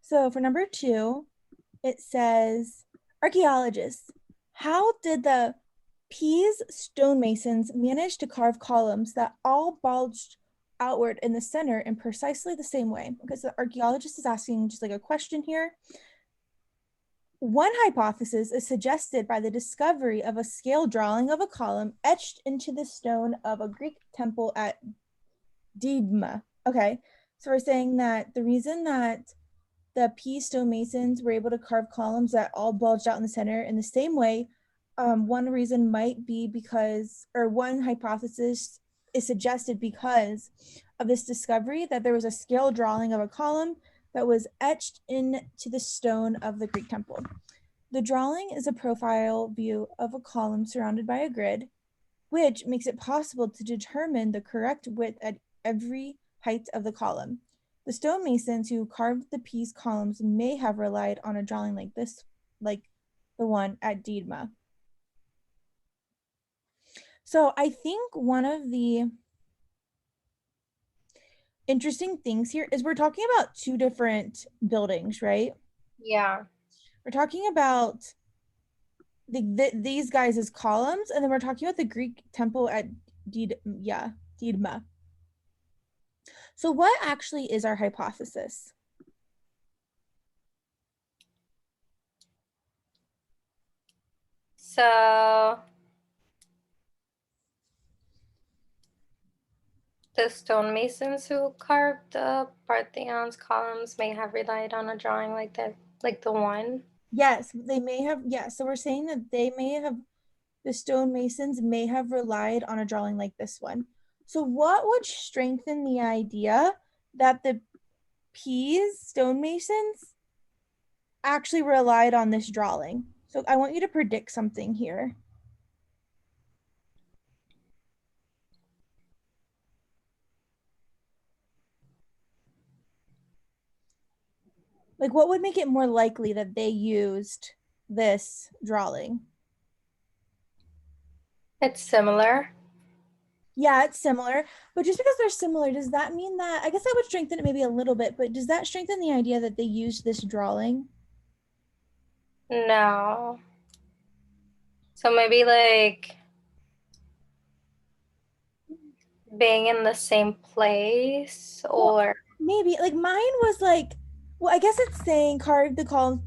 So for number 2, it says, archaeologists, how did the Pease stonemasons manage to carve columns that all bulged outward in the center in precisely the same way? Because the archaeologist is asking just like a question here. One hypothesis is suggested by the discovery of a scale drawing of a column etched into the stone of a Greek temple at Didyma. Okay, so we're saying that the reason that the Pease stonemasons were able to carve columns that all bulged out in the center in the same way, one reason might be because, or one hypothesis is suggested because of this discovery that there was a scale drawing of a column that was etched into the stone of the Greek temple. The drawing is a profile view of a column surrounded by a grid, which makes it possible to determine the correct width at every height of the column. The stonemasons who carved the Pease columns may have relied on a drawing like this, like the one at Didyma. So I think one of the interesting things here is we're talking about two different buildings, right? Yeah. We're talking about these guys as columns, and then we're talking about the Greek temple at Didyma. So what actually is our hypothesis? So the stonemasons who carved the Parthenon's columns may have relied on a drawing like that, like the one. Yes, they may have. Yes, so we're saying that the stonemasons may have relied on a drawing like this one. So, what would strengthen the idea that the Pease stonemasons actually relied on this drawing? So, I want you to predict something here. Like, what would make it more likely that they used this drawing? It's similar. Yeah, it's similar, but just because they're similar, does that mean that I guess that would strengthen it maybe a little bit, but does that strengthen the idea that they used this drawing? No. So maybe like being in the same place Well, or maybe like mine was like, well, I guess it's saying carved the column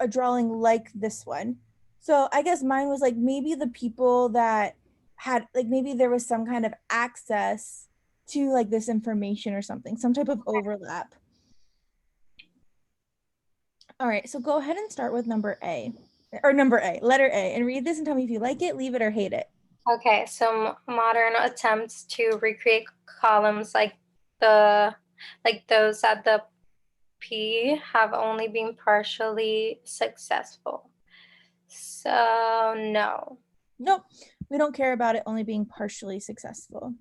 a drawing like this one. So I guess mine was like maybe the people that had like maybe there was some kind of access to like this information or something, some type of overlap. All right, so go ahead and start with number A or number A, letter A, and read this and tell me if you like it, leave it, or hate it. okay, so modern attempts to recreate columns the like those at the P have only been partially successful. So no. Nope, we don't care about it only being partially successful.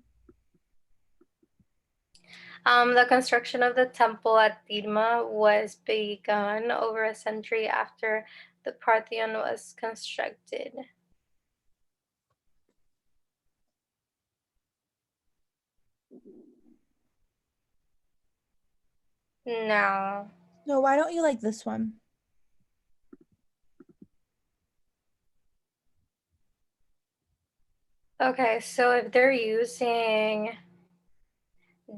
The construction of the temple at Didma was begun over a century after the Parthenon was constructed. No. No, why don't you like this one? Okay, so if they're using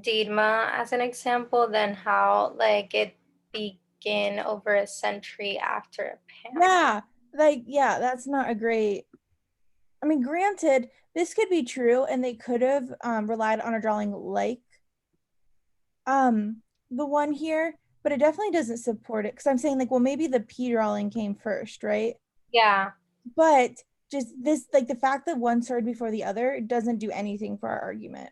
Didma as an example, then how like it began over a century after Pan? Yeah, like, yeah, that's not a great. I mean, granted, this could be true, and they could have relied on a drawing like um, the one here, but it definitely doesn't support it because I'm saying, like, well, maybe the P drawing came first, right? Yeah. But just this, like, the fact that one started before the other doesn't do anything for our argument.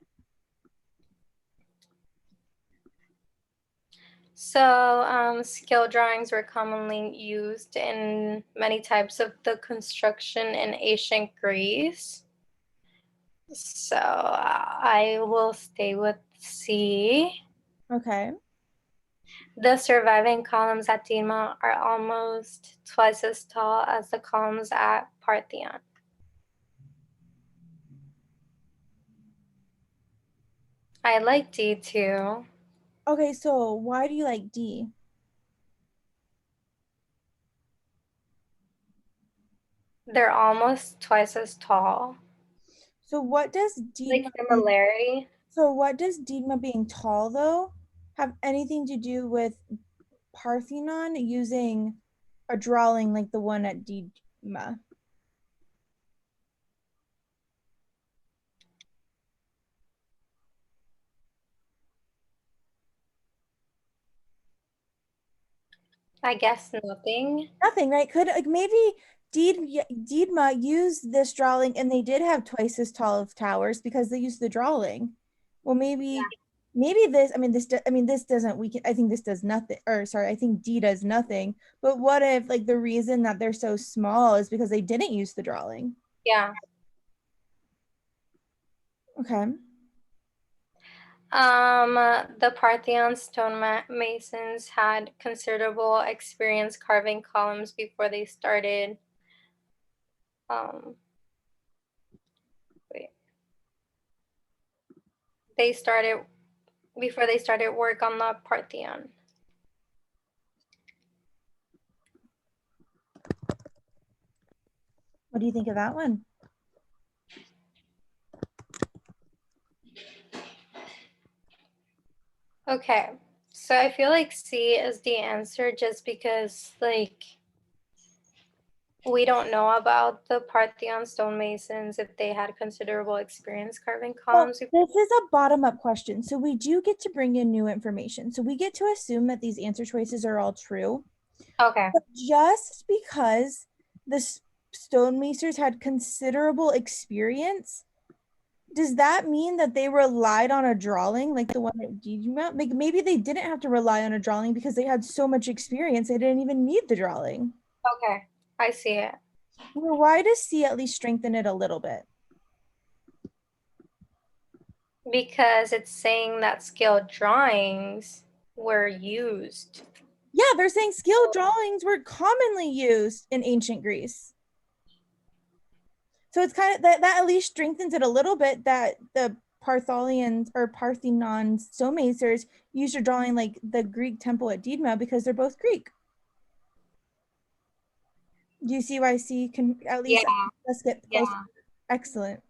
So, scale drawings were commonly used in many types of the construction in ancient Greece. So, I will stay with C. Okay. The surviving columns at Dima are almost twice as tall as the columns at Parthenon. I like D too. Okay, so why do you like D? They're almost twice as tall. So what does Like Dietmar being, similarity. so what does Dietmar being tall though have anything to do with Parthenon using a drawing like the one at Dietmar? I guess nothing. Nothing, right? Could like maybe Dietmar used this drawing and they did have twice as tall of towers because they used the drawing. Well, maybe this, I mean this doesn't we can I think this does nothing, or sorry, I think D does nothing. But what if like the reason that they're so small is because they didn't use the drawing? Yeah. Okay. The Parthian stonemasons had considerable experience carving columns before they started. Um, wait, they started before they started work on the Parthian. What do you think of that one? Okay, so I feel like C is the answer just because like we don't know about the Parthian stonemasons if they had considerable experience carving Well, columns. this is a bottom-up question, so we do get to bring in new information. So we get to assume that these answer choices are all true. Okay. But just because the stonemasons had considerable experience, does that mean that they relied on a drawing like the one that you meant? Like maybe they didn't have to rely on a drawing because they had so much experience they didn't even need the drawing. Okay, I see it. Well, why does C at least strengthen it a little bit? Because it's saying that scale drawings were used. Yeah, they're saying scale drawings were commonly used in ancient Greece. So it's kind of that at least strengthens it a little bit that the Partholians or Parthenon stonemasons used to drawing like the Greek temple at Didyma because they're both Greek. Do you see why C can at Yeah, least let's get close? yeah. Excellent.